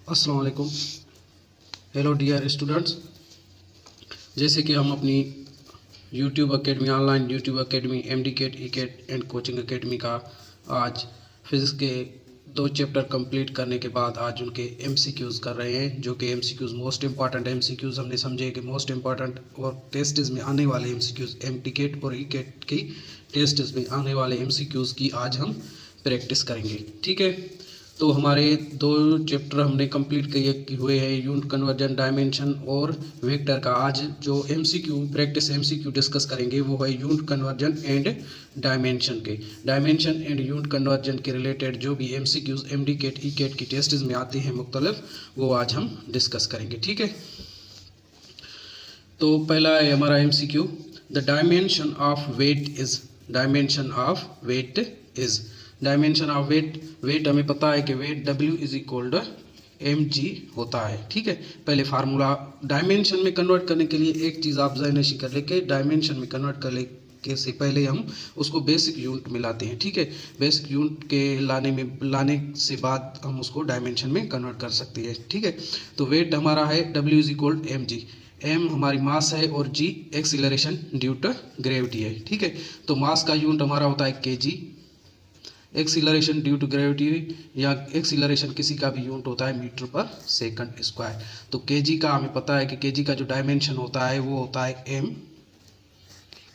अस्सलाम वालेकुम। Hello dear students, जैसे कि हम अपनी YouTube academy, online YouTube academy MD-CAT, E-CAT and coaching academy का आज फिज़िक्स के 2 चैप्टर कंप्लीट करने के बाद आज उनके MCQs कर रहे हैं, जो कि MCQs मोस्ट इम्पॉर्टेंट MCQs हमने समझे कि मोस्ट इम्पॉर्टेंट और टेस्ट्स में आने वाले MCQs MD-CAT और E-CAT की टेस्ट्स में आने वाले MCQs की आज हम प्रैक्टिस करेंगे। ठीक है, तो हमारे 2 चैप्टर हमने कंप्लीट किए हुए हैं, यूनिट कन्वर्जन, डायमेंशन और वेक्टर का। आज जो प्रैक्टिस MCQ डिस्कस करेंगे वो है यूनिट कन्वर्जन एंड डायमेंशन के। डायमेंशन एंड यूनिट कन्वर्जन के रिलेटेड जो भी MCQs MD-CAT E-CAT की टेस्ट्स में आते हैं मुख्तलिफ, वो आज हम डिस्कस करेंगे। ठीक है, तो पहला है हमारा MCQ, the dimension of weight is. Dimension of weight is, dimension of weight हमें पता है कि weight W is equal to mg होता है। ठीक है, पहले फार्मूला डायमेंशन में कन्वर्ट करने के लिए एक चीज़ आप ज़हन-नशीं कर ले कि डायमेंशन में कन्वर्ट करने के से पहले हम उसको बेसिक यूनिट में लाते हैं। ठीक है, बेसिक यूनिट के लाने से बाद हम उसको डायमेंशन में कन्वर्ट कर सकते हैं। ठीक है, तो वेट हमारा है W is equal to mg, m हमारी मास है और g acceleration due to gravity है। ठीक है, तो मास का यूनिट हमारा होता है kg, acceleration due to gravity या एक्सीलरेशन किसी का भी यूनिट होता है मीटर पर सेकंड स्क्वायर। तो केजी का हमें पता है कि केजी का जो डायमेंशन होता है वो होता है m,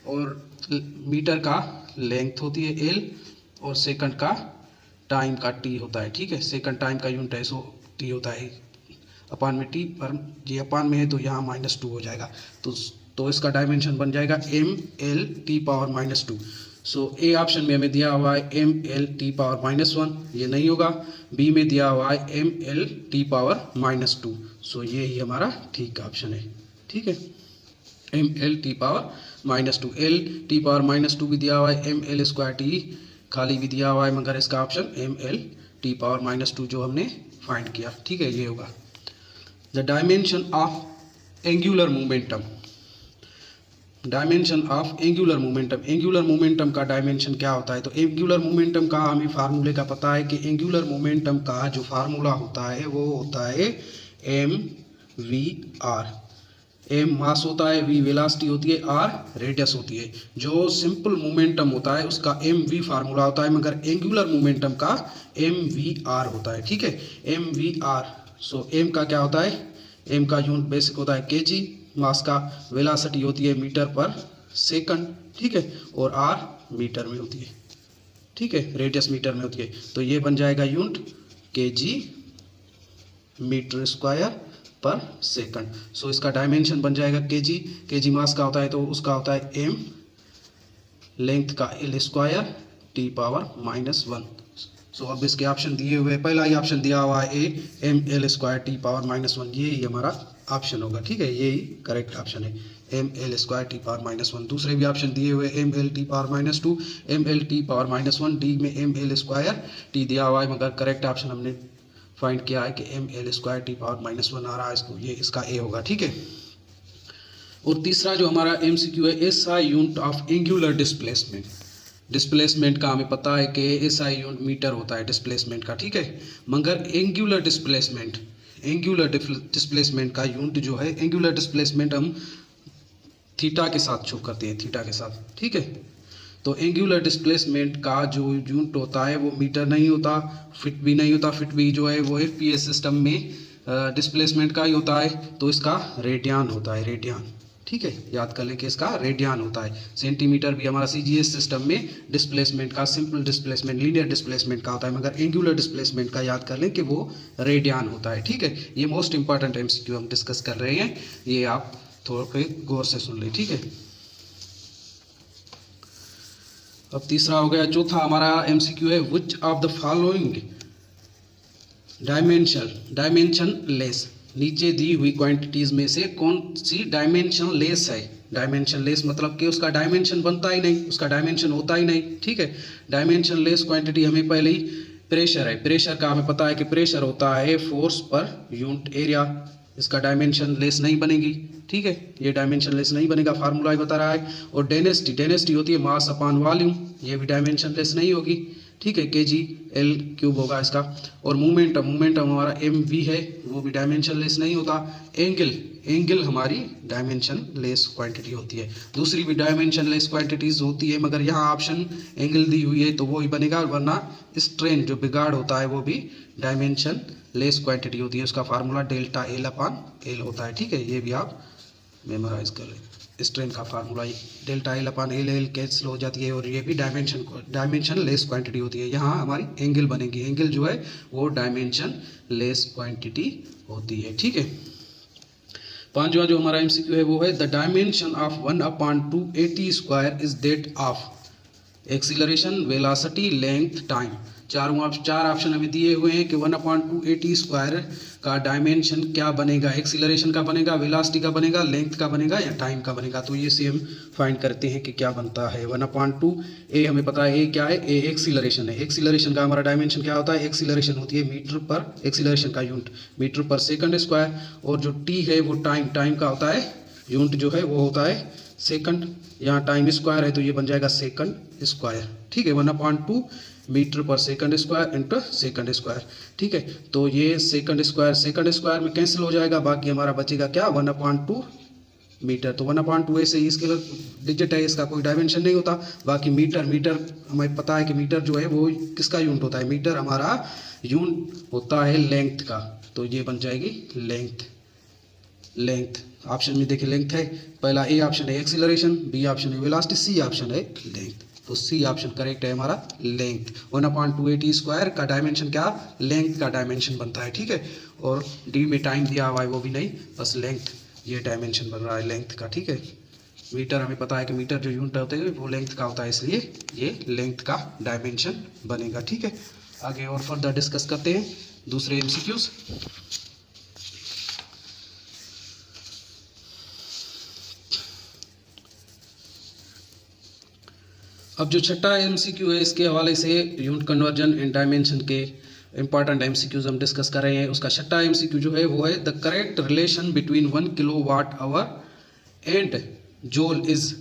और मीटर का लेंथ होती है l, और सेकंड का टाइम का t होता है। ठीक है, सेकंड टाइम का यूनिट है सो t होता है अपान में t, पर ये अपान में है तो यहाँ -2 हो जाएगा। तो इसका डायमेंशन बन जाएगा ml t⁻²। So A option में हमें दिया हुआ है ml t⁻⁻1, ये नहीं होगा। बी में दिया हुआ है ml t⁻⁻2, सो ये ही हमारा ठीक ऑप्शन है। ठीक है, ml t⁻⁻2, l t⁻⁻2 भी दिया हुआ है, ml² t खाली भी दिया हुआ है, मगर इसका ऑप्शन ml t⁻⁻2 जो हमने फाइंड किया। ठीक है, ये होगा। The dimension of angular momentum, dimension of angular momentum. Angular momentum का डायमेंशन क्या होता है? तो एंगुलर मोमेंटम का हमें फार्मूले का पता है कि एंगुलर मोमेंटम का जो फार्मूला होता है वो होता है mv/r। m मास होता है, v वेलोसिटी होती है, r रेडियस होती है। जो सिंपल मोमेंटम होता है उसका mv फार्मूला होता है, मगर एंगुलर मोमेंटम का mvr होता है। ठीक है, mvr। सो m का क्या होता है? m का यूनिट बेसिक होता है kg, मास का वेलोसिटी होती है मीटर पर सेकंड। ठीक है, और r मीटर में होती है। ठीक है, रेडियस मीटर में होती है। तो ये बन जाएगा यूनिट kg मीटर स्क्वायर पर सेकंड। सो इसका डायमेंशन बन जाएगा kg मास का होता है तो उसका होता है m, लेंथ का l² t⁻⁻1। सो अब इसके ऑप्शन दिए हुए, पहला ही ऑप्शन दिया हुआ है a ml² t⁻⁻1, ये ही हमारा ऑप्शन होगा। ठीक है, ये ही करेक्ट ऑप्शन है, ml² t⁻⁻1। दूसरे भी ऑप्शन दिए हुए ml t⁻⁻2, ml t⁻⁻1, D में ml² t दिया हुआ है, मगर करेक्ट ऑप्शन हमने फाइंड किया है कि ml² t⁻⁻1 आ रहा है, इसको ये इसका ए होगा। ठीक है, और तीसरा जो हमारा MCQ है SI unit of angular displacement. Displacement का हमें पता है कि SI यूनिट मीटर होता है डिस्प्लेसमेंट का। ठीक है, मगर एंगुलर डिस्प्लेसमेंट का यूनिट जो है, एंगुलर डिस्प्लेसमेंट हम थीटा के साथ शो करते हैं, थीटा के साथ। ठीक है, तो एंगुलर डिस्प्लेसमेंट का जो यूनिट होता है वो मीटर नहीं होता, फिट भी नहीं होता। फिट भी जो है वो FPS सिस्टम में डिस्प्लेसमेंट का ही होता है, तो इसका रेडियन होता है, रेडियन। ठीक है, याद कर लें कि इसका रेडियन होता है। सेंटीमीटर भी हमारा CGS सिस्टम में डिस्प्लेसमेंट का, सिंपल डिस्प्लेसमेंट, लीनियर डिस्प्लेसमेंट का होता है, मगर एंगुलर डिस्प्लेसमेंट का याद कर लें कि वो रेडियन होता है। ठीक है, ये मोस्ट इंपॉर्टेंट MCQ हम डिस्कस कर रहे हैं, ये आप थोड़े गौर से सुन लें। ठीक है, अब तीसरा हो गया। चौथा हमारा MCQ है, which of the following dimension less. नीचे दी हुई क्वांटिटीज में से कौन सी डायमेंशन लेस है? डायमेंशन लेस मतलब कि उसका डायमेंशन बनता ही नहीं, उसका डायमेंशन होता ही नहीं। ठीक है, डायमेंशन लेस क्वांटिटी हमें पहले ही प्रेशर है। प्रेशर का हमें पता है कि प्रेशर होता है फोर्स पर यूनिट एरिया, इसका डायमेंशन लेस नहीं बनेगी। ठीक है, ये डायमेंशन लेस नहीं बनेगा, फार्मूला ही बता रहा है। और डेंसिटी होती है मास अपान वॉल्यूम, ये भी डायमेंशन लेस नहीं होगी। ठीक है, kg/L³ होगा इसका। और मोमेंटम हमारा mv है, वो भी डायमेंशन लेस नहीं होता। एंगल हमारी डायमेंशन लेस क्वांटिटी होती है। दूसरी भी डायमेंशन लेस क्वांटिटीज होती है, मगर यहाँ ऑप्शन एंगल दी हुई है तो वो ही बनेगा, वरना स्ट्रेन जो बिगाड़ होता है वो भी डायमेंशन लेस क्वांटिटी होती है। उसका फार्मूला डेल्टा L/L होता है। ठीक है, ये भी आप मेमोराइज कर लें। स्ट्रेन का फार्मूला डेल्टा L/L कैंसिल हो जाती है, और ये भी डायमेंशन लेस क्वांटिटी होती है। यहाँ हमारी एंगल बनेगी, एंगल जो है वो डायमेंशन लेस क्वांटिटी होती है। ठीक है, पांचवा जो हमारा एमसीक्यू है वो है the dimension of 1/280² is that of acceleration, velocity, length, time. चार ऑप्शन हमें दिए हुए हैं कि 1/280² का डायमेंशन क्या बनेगा, एक्सीलरेशन का बनेगा, वेलोसिटी का बनेगा, लेंथ का बनेगा या टाइम का बनेगा। तो ये से हम फाइंड करते हैं कि क्या बनता है। 1/2 ए हमें पता है, ए क्या है, ए एक्सीलरेशन है। एक्सीलरेशन का हमारा डायमेंशन क्या होता है, एक्सीलरेशन होती है मीटर पर, एक्सीलरेशन का यूनिट मीटर पर सेकंड स्क्वायर। और जो टी है वो टाइम का होता है, यूनिट जो है वो होता है सेकंड। यहाँ टाइम स्क्वायर है तो ये बन जाएगा सेकंड स्क्वायर। ठीक है, 1/2 मीटर पर second square into second square. ठीक है, तो ये सेकंड स्क्वायर में कैंसिल हो जाएगा, बाकी हमारा बचेगा क्या, 1/2 मीटर। तो 1/2 ऐसे ही इसके डिजिट है, इसका कोई डायमेंशन नहीं होता। बाकी मीटर हमें पता है कि मीटर जो है वो किसका यूनिट होता है, मीटर हमारा यूनिट होता है लेंथ का। तो ये बन जाएगी लेंथ। ऑप्शन में देखिए लेंथ है, पहला ए ऑप्शन है एक्सीलरेशन, बी ऑप्शन है वेलोसिटी, सी ऑप्शन है लेंथ। तो सी ऑप्शन करेक्ट है हमारा लेंथ। 1/280² का डायमेंशन क्या, लेंथ का डायमेंशन बनता है। ठीक है, और डी में टाइम दिया हुआ है वो भी नहीं, बस लेंथ ये डायमेंशन बन रहा है लेंथ का। ठीक है, मीटर हमें पता है कि मीटर जो यूनिट होते हैं वो लेंथ का होता है, इसलिए ये लेंथ का डायमेंशन बनेगा। ठीक है, आगे और फर्दर डिस्कस करते हैं दूसरे एमसीक्यूज। अब जो छठा एमसीक्यू है, इसके हवाले से यूनिट कन्वर्जन एंड डायमेंशन के इंपॉर्टेंट एमसीक्यूज हम डिस्कस कर रहे हैं। उसका छठा एमसीक्यू जो है वो है the correct relation between 1 kilowatt our and joule is.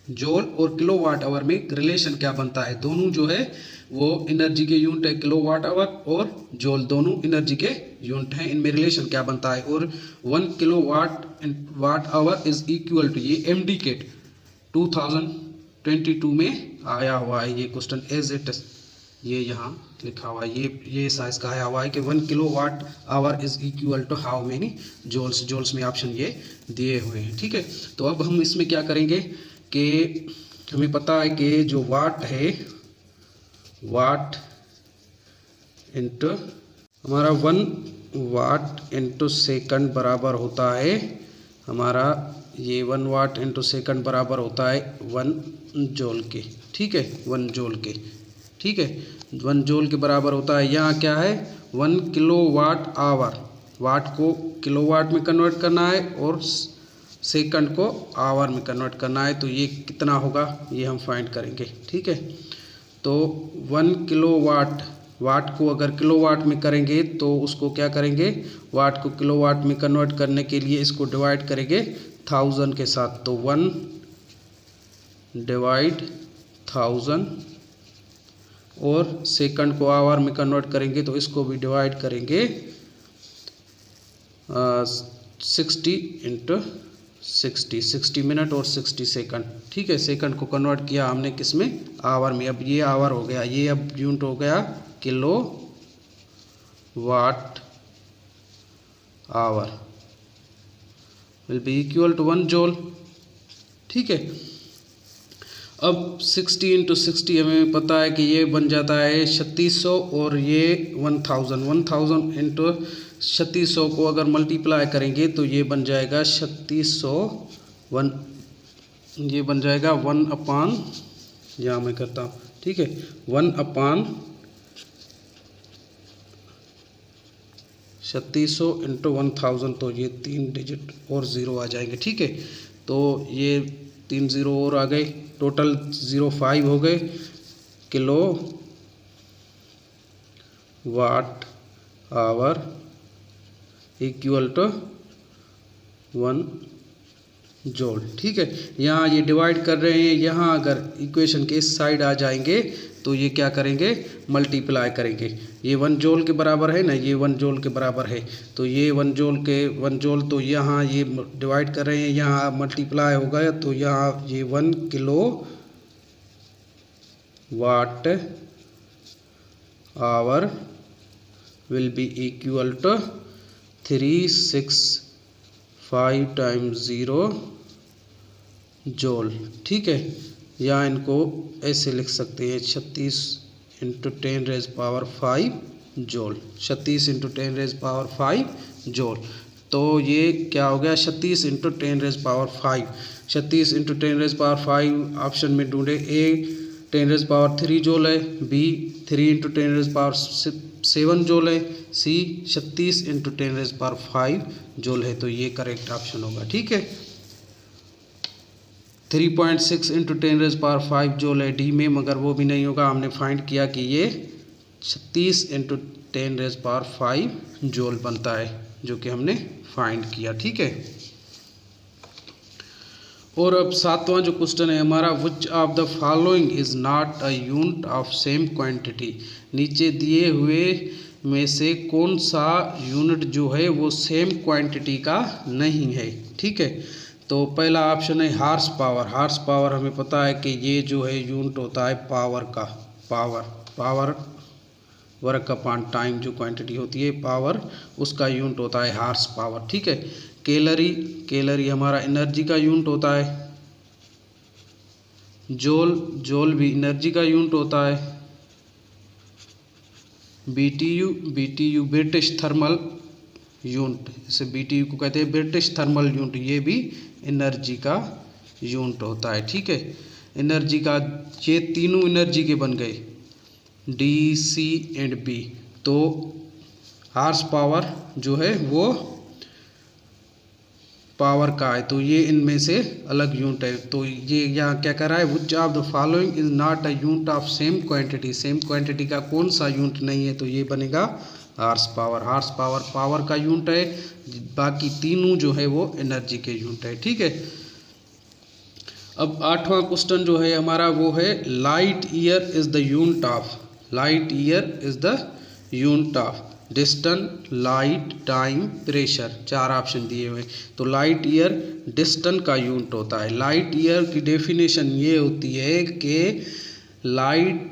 Joule और किलोवाट आवर में रिलेशन क्या बनता है, दोनों जो है वो एनर्जी के यूनिट है, किलोवाट आवर और जूल दोनों एनर्जी के यूनिट हैं, इनमें रिलेशन क्या बनता है। और 1 kilowatt hour is equal to, ये एमडीकेट 2022 में आया हुआ है ये क्वेश्चन एज इट, ये यहाँ लिखा हुआ है, ये साइज का आया हुआ है कि 1 kilowatt hour is equal to how many joules में ऑप्शन ये दिए हुए हैं। ठीक है, तो अब हम इसमें क्या करेंगे कि हमें पता है कि जो वाट है, वाट इंटू हमारा 1 वाट इंटू सेकंड बराबर होता है हमारा, ये 1 वाट इंटू सेकंड बराबर होता है 1 जूल के। ठीक है, 1 जूल के। ठीक है, 1 जूल के बराबर होता है। यहाँ क्या है, 1 किलोवाट आवर, वाट को किलोवाट में कन्वर्ट करना है और सेकंड को आवर में कन्वर्ट करना है। तो ये कितना होगा ये हम फाइंड करेंगे। ठीक है, तो 1 किलोवाट, वाट को अगर किलोवाट में करेंगे तो उसको क्या करेंगे, वाट को किलोवाट में कन्वर्ट करने के लिए इसको डिवाइड करेंगे 1000 के साथ। तो 1 डिवाइड 1000, और सेकंड को आवर में कन्वर्ट करेंगे तो इसको भी डिवाइड करेंगे 60 इंटू 60 मिनट और 60 सेकंड। ठीक है, सेकंड को कन्वर्ट किया हमने किस में, आवर में। अब ये आवर हो गया, ये अब यूनिट हो गया kilo watt hour will be equal to 1 joule. ठीक है, अब 60 इंटू 60 हमें पता है कि ये बन जाता है 3600, और ये 1000 इंटू 3600 को अगर मल्टीप्लाई करेंगे तो ये बन जाएगा 3600, ये बन जाएगा 1 अपान, यहाँ मैं करता हूँ। ठीक है, 1 अपान 3600 इंटू 1000, तो ये 3 डिजिट और 0 आ जाएंगे। ठीक है, तो ये 3 0 और आ गए, टोटल 05 हो गए kilo watt hour equal to 1 joule. ठीक है, यहाँ ये डिवाइड कर रहे हैं, यहाँ अगर इक्वेशन के इस साइड आ जाएंगे तो ये क्या करेंगे, मल्टीप्लाई करेंगे। ये 1 जूल के बराबर है ना, ये 1 जूल के बराबर है, तो ये 1 जूल तो यहाँ ये डिवाइड कर रहे हैं, यहाँ मल्टीप्लाई होगा तो यहाँ ये 1 kilo watt hour will be equal to 365 times 0 joule. ठीक है, या इनको ऐसे लिख सकते हैं 36 × 10⁻⁵ जूल, 36 × 10⁻⁵ जूल। तो ये क्या हो गया, 36 × 10⁻⁵, 36 × 10⁻⁵ ऑप्शन में ढूंढे, ए 10⁻³ जूल है, बी 3 × 10⁻⁷ जूल है, सी 36 × 10⁻⁵ जूल है। तो ये करेक्ट ऑप्शन होगा। ठीक है, 3.6 × 10⁻⁵ जूल है डी में, मगर वो भी नहीं होगा। हमने फाइंड किया कि ये 36 × 10⁻⁵ जूल बनता है, जो कि हमने फाइंड किया। ठीक है, और अब 7वां जो क्वेश्चन है हमारा, विच of the following is not a unit of same quantity. नीचे दिए हुए में से कौन सा यूनिट जो है वो सेम क्वांटिटी का नहीं है। ठीक है, तो पहला ऑप्शन है हॉर्स पावर। हॉर्स पावर हमें पता है कि ये जो है यूनिट होता है पावर का, पावर वर्क अपॉन टाइम जो क्वांटिटी होती है पावर, उसका यूनिट होता है हॉर्स पावर। ठीक है, कैलोरी हमारा एनर्जी का यूनिट होता है, जूल भी एनर्जी का यूनिट होता है, बीटीयू ब्रिटिश थर्मल यूनिट, इसे बीटीयू को कहते हैं ब्रिटिश थर्मल यूनिट, ये भी एनर्जी का यूनिट होता है। ठीक है, एनर्जी का ये तीनों एनर्जी के बन गए, डी, सी एंड बी। तो हॉर्स पावर जो है वो पावर का है, तो ये इनमें से अलग यूनिट है। तो ये यहाँ क्या कर रहा है, which of the following is not a unit of same quantity. Same quantity का कौन सा यूनिट नहीं है, तो ये बनेगा horse power. Horse power power का यूनिट है, बाकी तीनों जो है वो एनर्जी के यूनिट है। ठीक है, अब 8वां क्वेश्चन जो है हमारा वो है, light year is the unit of, light year is the unit of distance, light, time, pressure. 4 option दिए हुए। तो लाइट ईयर डिस्टेंस का यूनिट होता है। लाइट ईयर की डेफिनेशन ये होती है कि लाइट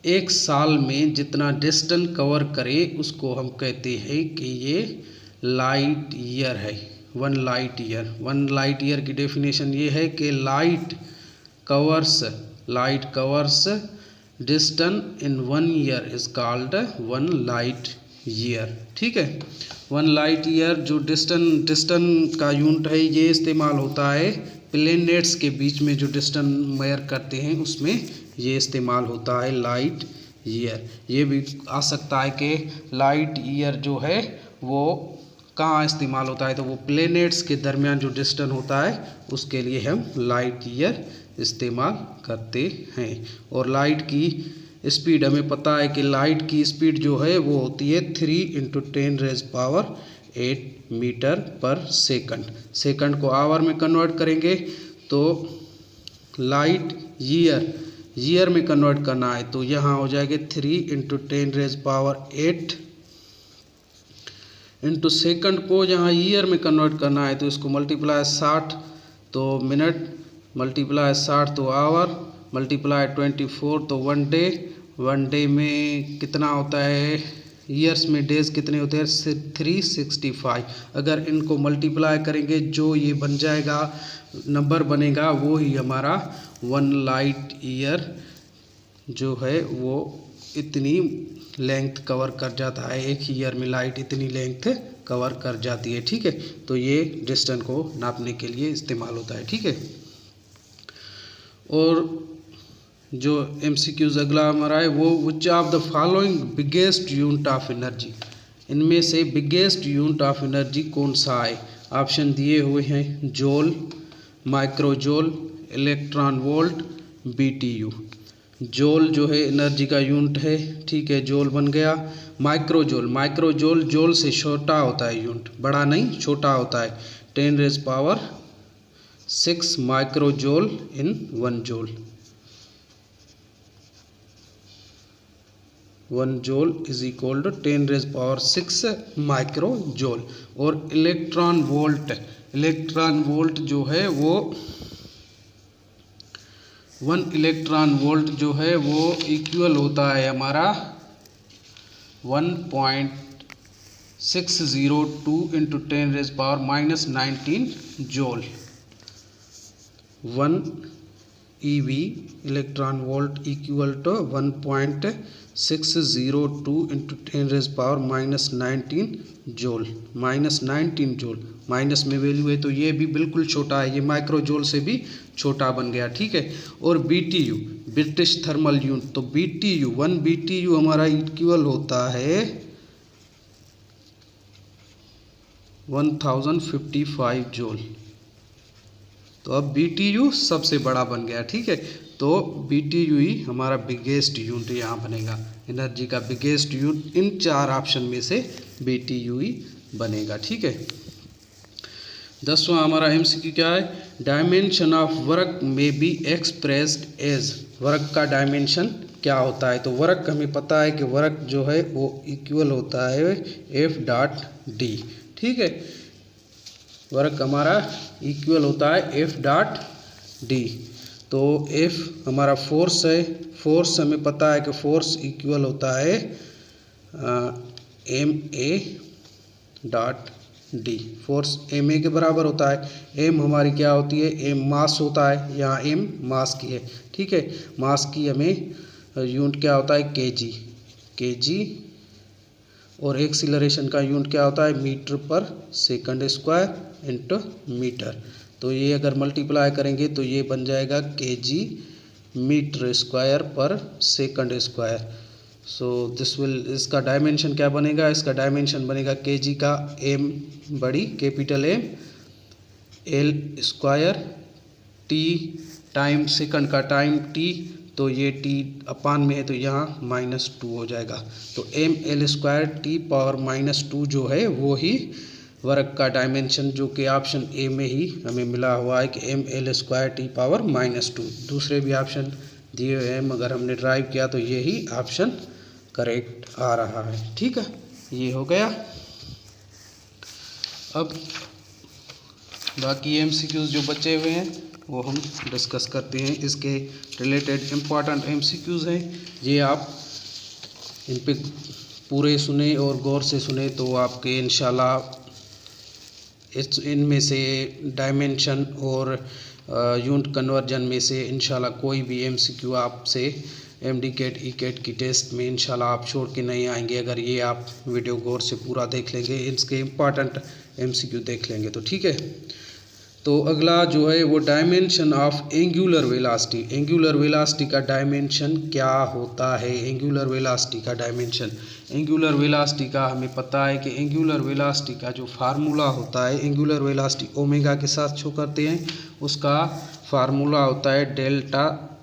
एक साल में जितना डिस्टेंस कवर करे उसको हम कहते हैं कि ये लाइट ईयर है, 1 लाइट ईयर। 1 लाइट ईयर की डेफिनेशन ये है कि light covers distance in 1 year is called 1 light year. ठीक है, 1 लाइट ईयर जो डिस्टेंस का यूनिट है, ये इस्तेमाल होता है प्लेनेट्स के बीच में जो डिस्टेंस मेजर करते हैं उसमें ये इस्तेमाल होता है लाइट ईयर। ये भी आ सकता है कि लाइट ईयर जो है वो कहाँ इस्तेमाल होता है, तो वो प्लेनेट्स के दरमियान जो डिस्टेंस होता है उसके लिए हम लाइट ईयर इस्तेमाल करते हैं। और लाइट की स्पीड हमें पता है कि लाइट की स्पीड जो है वो होती है 3 × 10⁸ मीटर पर सेकंड। सेकंड को आवर में कन्वर्ट करेंगे तो लाइट ईयर में कन्वर्ट करना है, तो यहाँ हो जाएगा 3 × 10⁸ इंटू सेकंड को यहाँ ईयर में कन्वर्ट करना है, तो इसको मल्टीप्लाई 60 तो मिनट, मल्टीप्लाई 60 तो आवर, मल्टीप्लाई 24 तो 1 डे। 1 डे में कितना होता है, ईयर्स में डेज कितने होते हैं, 365। अगर इनको मल्टीप्लाई करेंगे जो ये बन जाएगा नंबर बनेगा वो ही हमारा 1 लाइट ईयर जो है वो इतनी लेंथ कवर कर जाता है। एक ईयर में लाइट इतनी लेंथ कवर कर जाती है। ठीक है, तो ये डिस्टेंस को नापने के लिए इस्तेमाल होता है। ठीक है, और जो MCQs अगला हमारा है वो, विच of the following biggest unit of energy. इनमें से बिगेस्ट यूनिट ऑफ एनर्जी कौन सा है। ऑप्शन दिए हुए हैं, joule, माइक्रोजूल, electron volt, BTU। Joule जो है एनर्जी का यूनिट है। ठीक है, जूल बन गया। माइक्रोजूल जूल से छोटा होता है यूनिट, बड़ा नहीं छोटा होता है, 10⁻⁻⁴ 6 microjoule in 1 joule. 1 joule is equal to 10⁻6 microjoule. और इलेक्ट्रॉन वोल्ट जो है वो 1 इलेक्ट्रॉन वोल्ट जो है वो इक्वल होता है हमारा 1.602 into 10⁻⁻19 joule. 1 EV electron volt equal to 1.602 into 10⁻⁻19 joule. -19 joule, minus में वैल्यू है तो ये भी बिल्कुल छोटा है, ये माइक्रो जूल से भी छोटा बन गया, ठीक है। और BTU ब्रिटिश थर्मल यूनिट, तो BTU 1 BTU हमारा इक्वल होता है 1055 जूल। तो अब BTU सबसे बड़ा बन गया, ठीक है। तो BTU ही हमारा बिगेस्ट यूनिट यहाँ बनेगा, एनर्जी का बिगेस्ट यूनिट इन 4 ऑप्शन में से BTU ही बनेगा, ठीक है। 10वां हमारा MCQ क्या है, डायमेंशन ऑफ वर्क में बी एक्सप्रेस्ड एज। वर्क का डायमेंशन क्या होता है, तो वर्क हमें पता है कि वर्क जो है वो इक्वल होता है F.D, ठीक है। वर्क हमारा इक्वल होता है F.D। तो F हमारा फोर्स है, फोर्स हमें पता है कि फोर्स इक्वल होता है Ma.D। फोर्स Ma के बराबर होता है। M हमारी क्या होती है, M मास होता है, यहाँ M मास की है, ठीक है। मास की हमें यूनिट क्या होता है kg। और एक्सीलरेशन का यूनिट क्या होता है, मीटर पर सेकंड स्क्वायर इंटू मीटर। तो ये अगर मल्टीप्लाई करेंगे तो ये बन जाएगा kg मीटर स्क्वायर पर सेकंड स्क्वायर। सो इसका डायमेंशन क्या बनेगा, इसका डायमेंशन बनेगा kg का m बड़ी capital M, L square, t time second का टाइम t, तो ये t अपान में है तो यहाँ -2 हो जाएगा। तो mL स्क्वायर T⁻⁻2 जो है वो ही वर्क का डायमेंशन, जो कि ऑप्शन ए में ही हमें मिला हुआ है कि mL स्क्वायर T⁻⁻2। दूसरे भी ऑप्शन दिए हुए हैं मगर हमने ड्राइव किया तो ये ही ऑप्शन करेक्ट आ रहा है, ठीक है। ये हो गया। अब बाकी MCQs जो बचे हुए हैं वो हम डिस्कस करते हैं। इसके रिलेटेड इम्पॉर्टेंट MCQs हैं, ये आप इन पे पूरे सुने और गौर से सुने तो आपके इंशाल्लाह इनमें से डायमेंशन और यूनिट कन्वर्जन में से इंशाल्लाह कोई भी MCQ आपसे MD-CAT E-CAT की टेस्ट में इंशाल्लाह आप छोड़ के नहीं आएंगे, अगर ये आप वीडियो गौर से पूरा देख लेंगे, इसके इम्पॉर्टेंट MCQ देख लेंगे तो, ठीक है। तो अगला जो है वो dimension of angular velocity. Angular velocity का डायमेंशन क्या होता है, एंगुलर वेलोसिटी का डायमेंशन। एंगुलर वेलोसिटी का हमें पता है कि एंगुलर वेलोसिटी का जो फार्मूला होता है, एंगुलर वेलोसिटी ओमेगा के साथ शो करते हैं, उसका फार्मूला होता है delta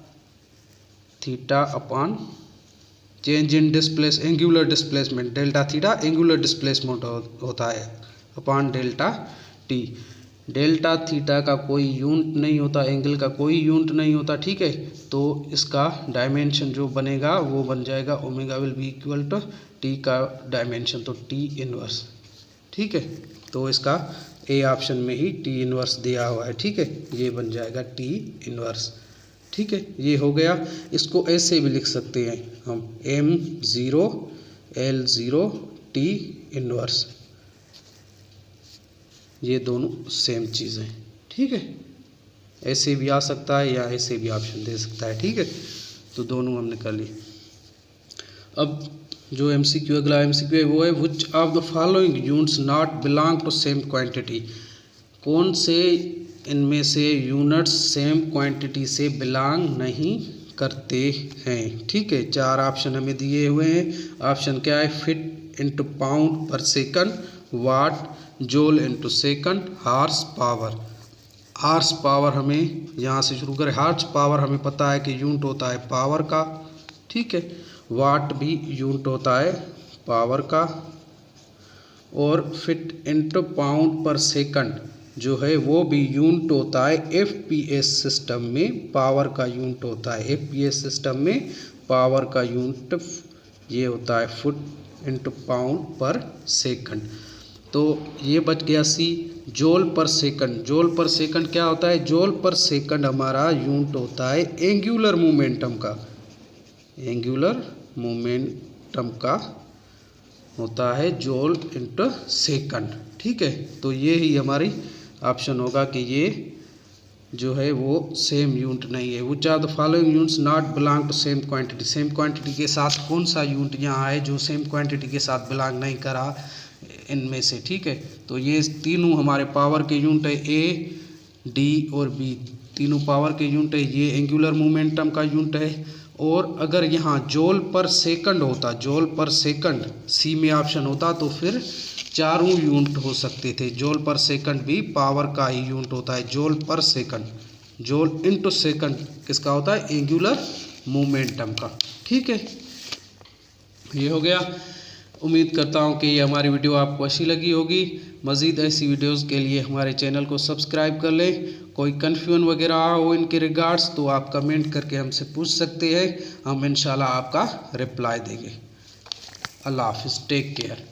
theta upon change in angular displacement. Delta theta angular displacement होता है upon delta T. Delta theta का कोई यूनिट नहीं होता, एंगल का कोई यूनिट नहीं होता, ठीक है। तो इसका डायमेंशन जो बनेगा वो बन जाएगा omega will be equal to T का डायमेंशन, तो टी इनवर्स, ठीक है। तो इसका ए ऑप्शन में ही टी इनवर्स दिया हुआ है, ठीक है। ये बन जाएगा टी इनवर्स, ठीक है। ये हो गया। इसको ऐसे भी लिख सकते हैं हम M0 L0 टी इनवर्स, ये दोनों सेम चीज़ हैं, ठीक है। ऐसे भी आ सकता है या ऐसे भी ऑप्शन दे सकता है, ठीक है। तो दोनों हमने कर ली। अब जो MCQ अगला MCQ है वो है which of the following units not belong to same quantity. कौन से इनमें से यूनिट्स सेम क्वांटिटी से बिलोंग नहीं करते हैं, ठीक है। 4 ऑप्शन हमें दिए हुए हैं। ऑप्शन क्या है, feet into pound per second, watt, joule into second, horse power. Horse power हमें यहाँ से शुरू करें। हार्स पावर हमें पता है कि यूनिट होता है पावर का, ठीक है। वाट भी यूनिट होता है पावर का। और feet into pound per second, जो है वो भी यूनिट होता है FPS सिस्टम में, पावर का यूनिट होता है। FPS सिस्टम में पावर का यूनिट ये होता है foot into pound per second. तो ये बच गया C. Joule per second, joule per second क्या होता है? जूल पर सेकंड हमारा यूनिट होता है एंगुलर मोमेंटम का, एंगुलर मोमेंटम का होता है जूल इंटू सेकंड। ठीक है, तो ये ही हमारी ऑप्शन होगा कि ये जो है वो सेम यूनिट नहीं है। Which are the following units not belong to same quantity, same quantity के साथ कौन सा यूनिट यहाँ है जो सेम क्वांटिटी के साथ बिलोंग नहीं करा इनमें से। ठीक है, तो ये तीनों हमारे पावर के यूनिट है, ए डी और बी, तीनों पावर के यूनिट है। ये एंगुलर मोमेंटम का यूनिट है। और अगर यहाँ जूल पर सेकंड होता, जूल पर सेकंड सी में ऑप्शन होता तो फिर चारों यूनिट हो सकते थे। जूल पर सेकंड भी पावर का ही यूनिट होता है। Joule per second, joule into second किसका होता है? एंगुलर मोमेंटम का। ठीक है, ये हो गया। उम्मीद करता हूँ कि ये हमारी वीडियो आपको अच्छी लगी होगी। मज़ीद ऐसी वीडियोस के लिए हमारे चैनल को सब्सक्राइब कर लें। कोई कन्फ्यूजन वगैरह हो इनके रिगार्ड्स तो आप कमेंट करके हमसे पूछ सकते हैं, हम इंशाल्लाह आपका रिप्लाई देंगे। अल्लाह हाफिज़, टेक केयर।